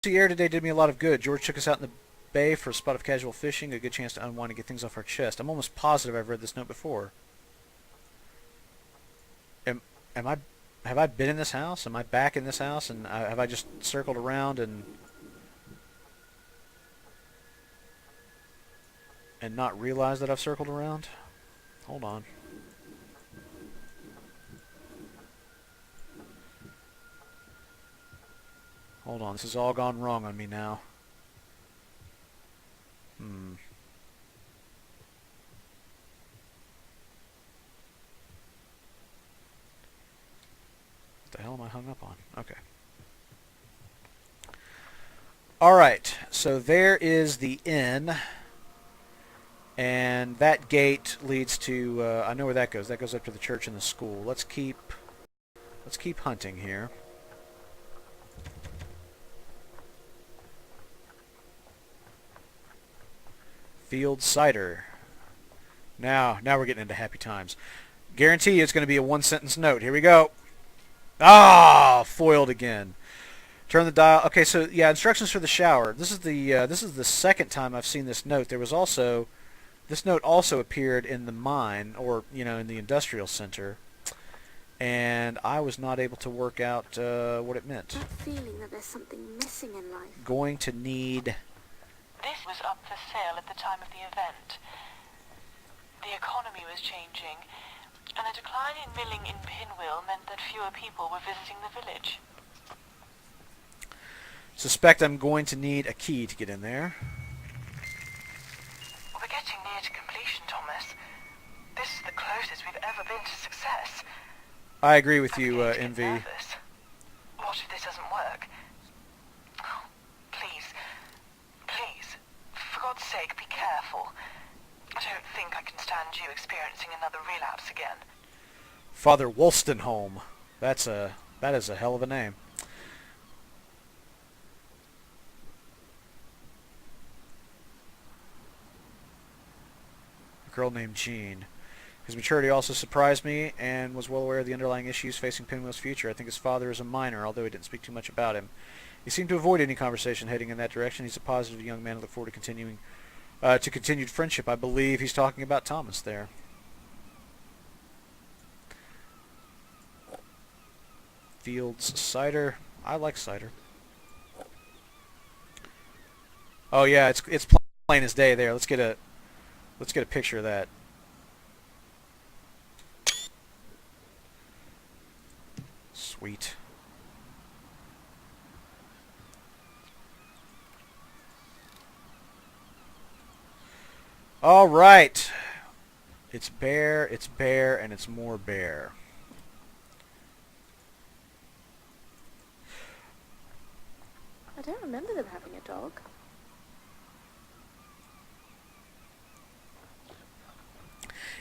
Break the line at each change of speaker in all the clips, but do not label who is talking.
The air today did me a lot of good. George took us out in the bay for a spot of casual fishing, a good chance to unwind and get things off our chest. I'm almost positive I've read this note before. Am I... Have I been in this house? Am I back in this house? And have I just circled around and not realized that I've circled around? Hold on. Hold on, this has all gone wrong on me now. What the hell am I hung up on? Okay. Alright, so there is the inn. And that gate leads to, I know where that goes. That goes up to the church and the school. Let's keep hunting here. Field cider. Now we're getting into happy times. Guarantee you it's going to be a one-sentence note. Here we go. Ah, foiled again. Turn the dial. Okay, so yeah, instructions for the shower. This is the second time I've seen this note. There was also this note also appeared in the mine, or in the industrial center, and I was not able to work out what it meant.
That feeling that there's something missing in life.
Going to need.
This was up for sale at the time of the event. The economy was changing, and a decline in milling in Pinwheel meant that fewer people were visiting the village.
Suspect I'm going to need a key to get in there.
We're getting near to completion, Thomas. This is the closest we've ever been to success.
I agree with you, Envy.
Nervous. What if this doesn't work? Oh, please, for God's sake, be careful. I don't think I can stand you experiencing another relapse again.
Father Wolstenholme. That is a hell of a name. A girl named Jean. His maturity also surprised me, and was well aware of the underlying issues facing Pinwheel's future. I think his father is a minor, although he didn't speak too much about him. He seemed to avoid any conversation heading in that direction. He's a positive young man. I look forward to continued friendship. I believe he's talking about Thomas there. Fields cider. I like cider. Oh yeah, it's plain as day there. Let's get a picture of that. Sweet. All right. It's bear, and it's more bear.
I don't remember them having a dog.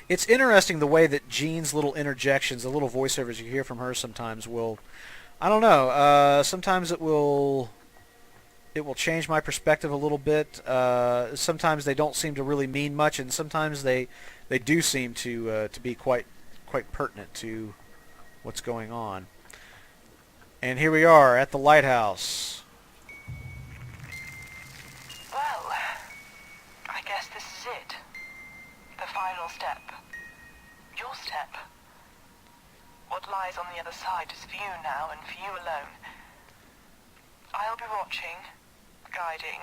It's interesting the way that Jean's little interjections, the little voiceovers you hear from her sometimes will, I don't know, sometimes it will change my perspective a little bit. Sometimes they don't seem to really mean much, and sometimes they do seem to be quite pertinent to what's going on. And here we are at the lighthouse.
Well, I guess this is it. The final step. Your step. What lies on the other side is for you now, and for you alone. I'll be watching, guiding.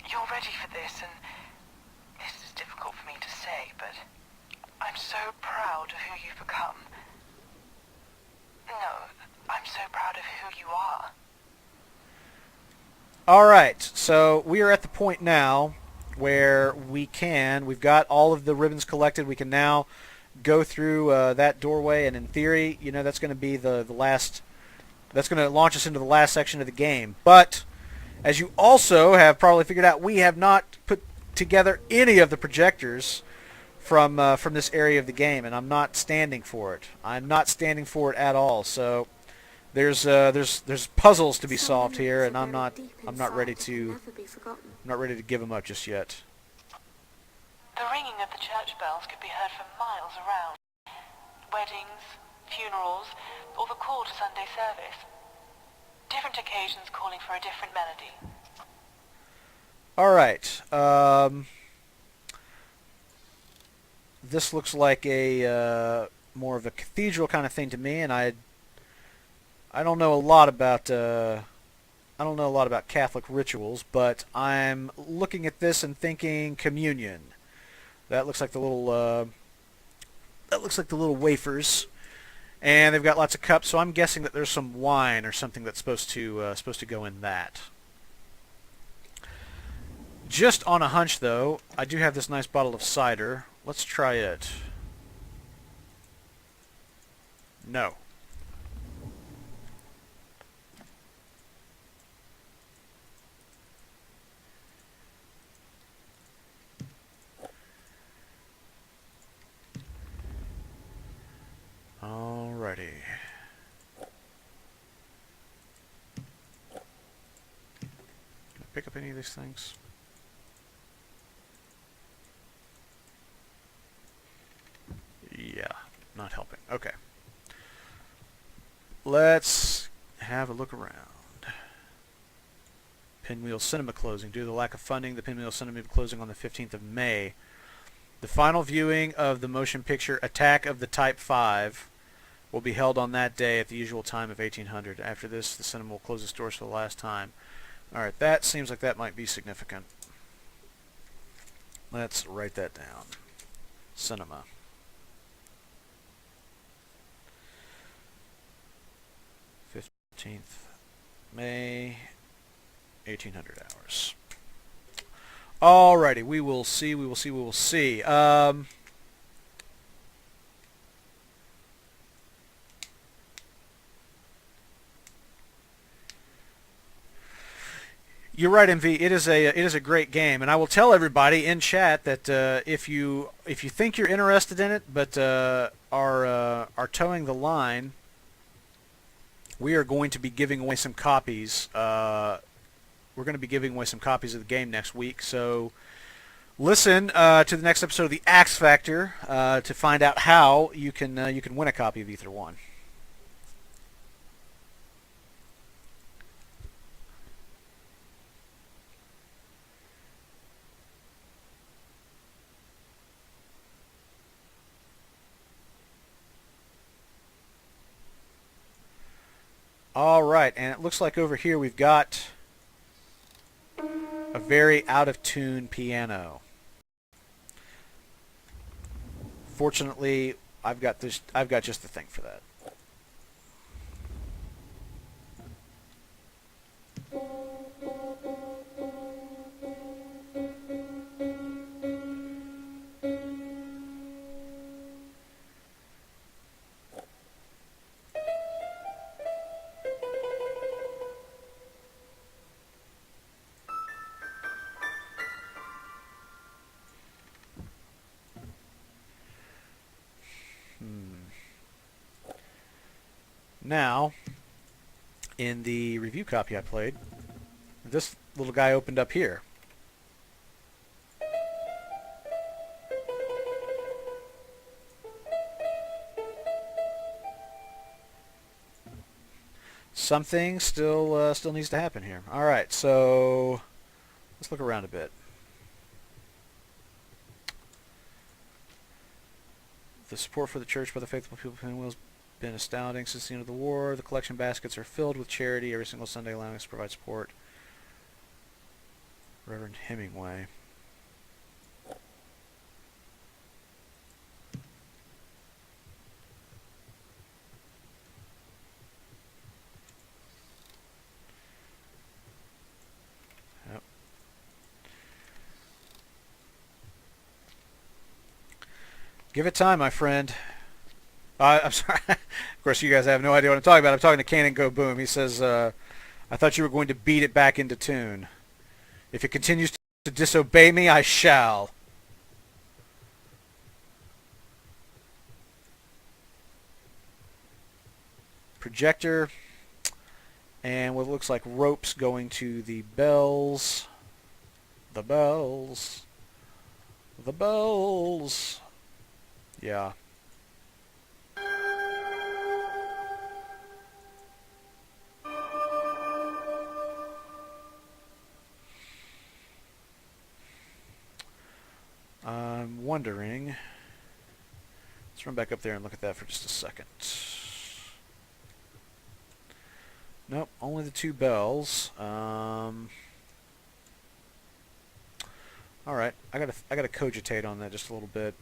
You're ready for this, and this is difficult for me to say, but I'm so proud of who you've become. No, I'm so proud of who you are.
Alright, so we are at the point now where we've got all of the ribbons collected. We can now go through that doorway, and in theory, that's going to be the last, that's going to launch us into the last section of the game. But as you also have probably figured out, we have not put together any of the projectors from this area of the game, and I'm not standing for it. I'm not standing for it at all. So there's puzzles to be solved here, and I'm not ready to give them up just yet.
The ringing of the church bells could be heard for miles around. Weddings, funerals, or the call to Sunday service. Different occasions calling for a different melody.
All right. This looks like a more of a cathedral kind of thing to me, and I don't know a lot about Catholic rituals, but I'm looking at this and thinking communion. That looks like the little wafers, and they've got lots of cups. So I'm guessing that there's some wine or something that's supposed to go in that. Just on a hunch, though, I do have this nice bottle of cider. Let's try it. No. Alrighty. Can I pick up any of these things? Yeah, not helping. Okay. Let's have a look around. Pinwheel Cinema closing. Due to the lack of funding, the Pinwheel Cinema closing on the 15th of May. The final viewing of the motion picture Attack of the Type 5 will be held on that day at the usual time of 1800. After this, the cinema will close its doors for the last time. Alright, that seems like that might be significant. Let's write that down. Cinema. May, 1800 hours. Alrighty, we will see. You're right, MV. It is a great game, and I will tell everybody in chat that if you think you're interested in it, but are towing the line, we are going to be giving away some copies. We're going to be giving away some copies of the game next week. So listen to the next episode of the Axe Factor to find out how you can win a copy of Ether 1. All right, and it looks like over here we've got a very out-of-tune piano. Fortunately, I've got just the thing for that. Now, in the review copy I played, this little guy opened up here. Something still needs to happen here. All right, so let's look around a bit. The support for the church by the faithful people of Pinwheel has been astounding since the end of the war. The collection baskets are filled with charity every single Sunday, allowing us to provide support. Reverend Hemingway. Yep. Give it time, my friend. I'm sorry. Of course, you guys have no idea what I'm talking about. I'm talking to Cannon Go Boom. He says, I thought you were going to beat it back into tune. If it continues to disobey me, I shall. Projector. And what looks like ropes going to the bells. The bells. The bells. Yeah. wondering... Let's run back up there and look at that for just a second. Nope, only the 2 bells. All right, I gotta cogitate on that just a little bit.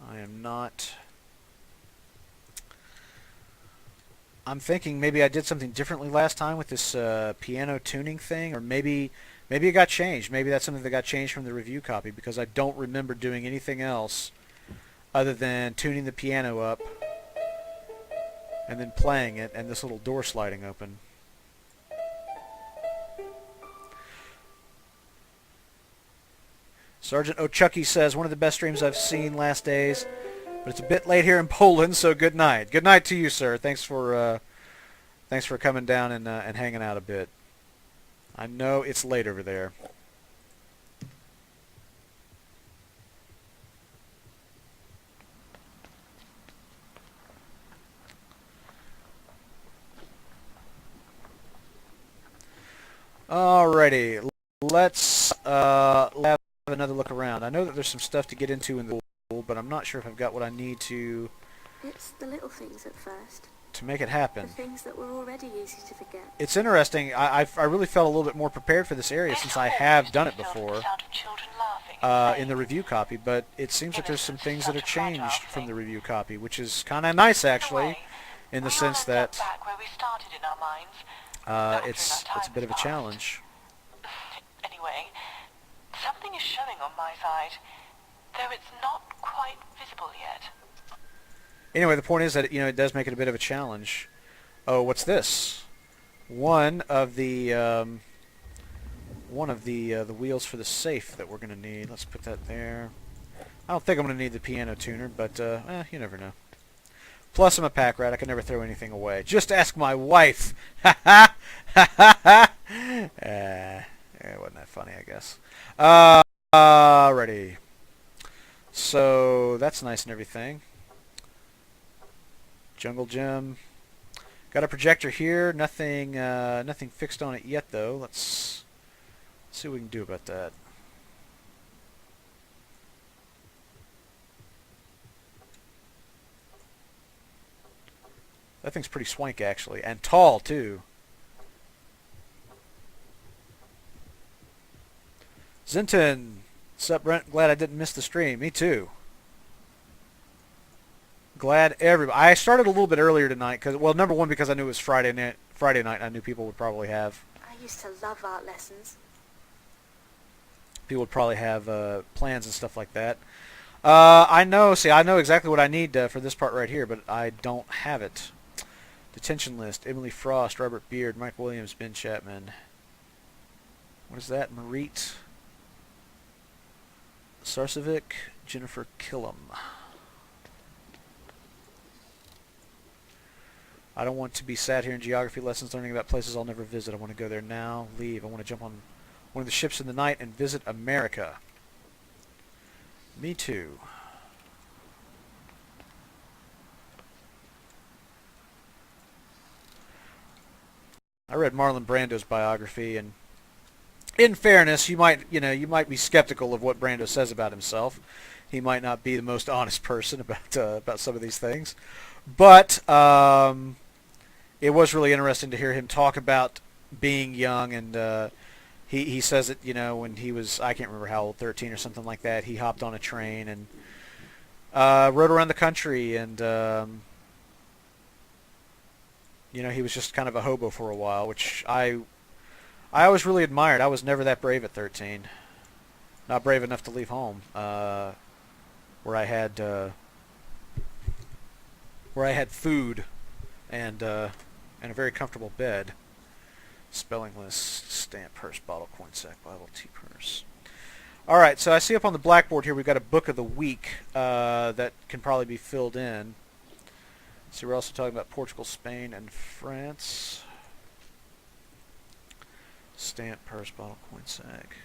I am not. I'm thinking maybe I did something differently last time with this piano tuning thing, or maybe it got changed. Maybe that's something that got changed from the review copy, because I don't remember doing anything else other than tuning the piano up and then playing it, and this little door sliding open. Sergeant O'Chucky says, one of the best streams I've seen last days, but it's a bit late here in Poland, so good night. Good night to you, sir. Thanks for coming down and hanging out a bit. I know it's late over there. Alrighty, let's have another look around. I know that there's some stuff to get into in the pool, but I'm not sure if I've got what I need to
It's the little things at first.
make it happen.
The things that were already easy to forget.
It's interesting. I really felt a little bit more prepared for this area since I have done it before in the review copy, but it seems like there's some things that are changed from the review copy, which is kind of nice actually, in the sense that it's a bit of a challenge.
Anyway, something is showing on my side, though it's not quite visible yet.
Anyway, the point is that it does make it a bit of a challenge. Oh, what's this? One of the wheels for the safe that we're going to need. Let's put that there. I don't think I'm going to need the piano tuner, but you never know. Plus, I'm a pack rat. I can never throw anything away. Just ask my wife. Ha ha ha ha ha. It wasn't that funny, I guess. Alrighty. So that's nice and everything. Jungle gym. Got a projector here. Nothing fixed on it yet, though. Let's see what we can do about that. That thing's pretty swank, actually, and tall too. Zinton, sup, Brent? Glad I didn't miss the stream. Me too. Glad everybody. I started a little bit earlier tonight because, well, number one, because I knew it was Friday night. I knew people would probably have.
I used to love art lessons.
People would probably have plans and stuff like that. I know. See, I know exactly what I need for this part right here, but I don't have it. Detention list: Emily Frost, Robert Beard, Mike Williams, Ben Chapman. What is that? Marit Sarcevic, Jennifer Killam. I don't want to be sat here in geography lessons learning about places I'll never visit. I want to go there now, leave. I want to jump on one of the ships in the night and visit America. Me too. I read Marlon Brando's biography, and in fairness, you might be skeptical of what Brando says about himself. He might not be the most honest person about some of these things, but it was really interesting to hear him talk about being young, and he says that when he was, I can't remember how old, 13 or something like that, he hopped on a train and rode around the country, and he was just kind of a hobo for a while, which I always really admired. I was never that brave at 13. Not brave enough to leave home, where I had food and a very comfortable bed. Spelling list, stamp, purse, bottle, coin sack, Bible, tea purse. All right, so I see up on the blackboard here we've got a book of the week that can probably be filled in. So we're also talking about Portugal, Spain, and France. Stamp, purse, bottle, coin sack.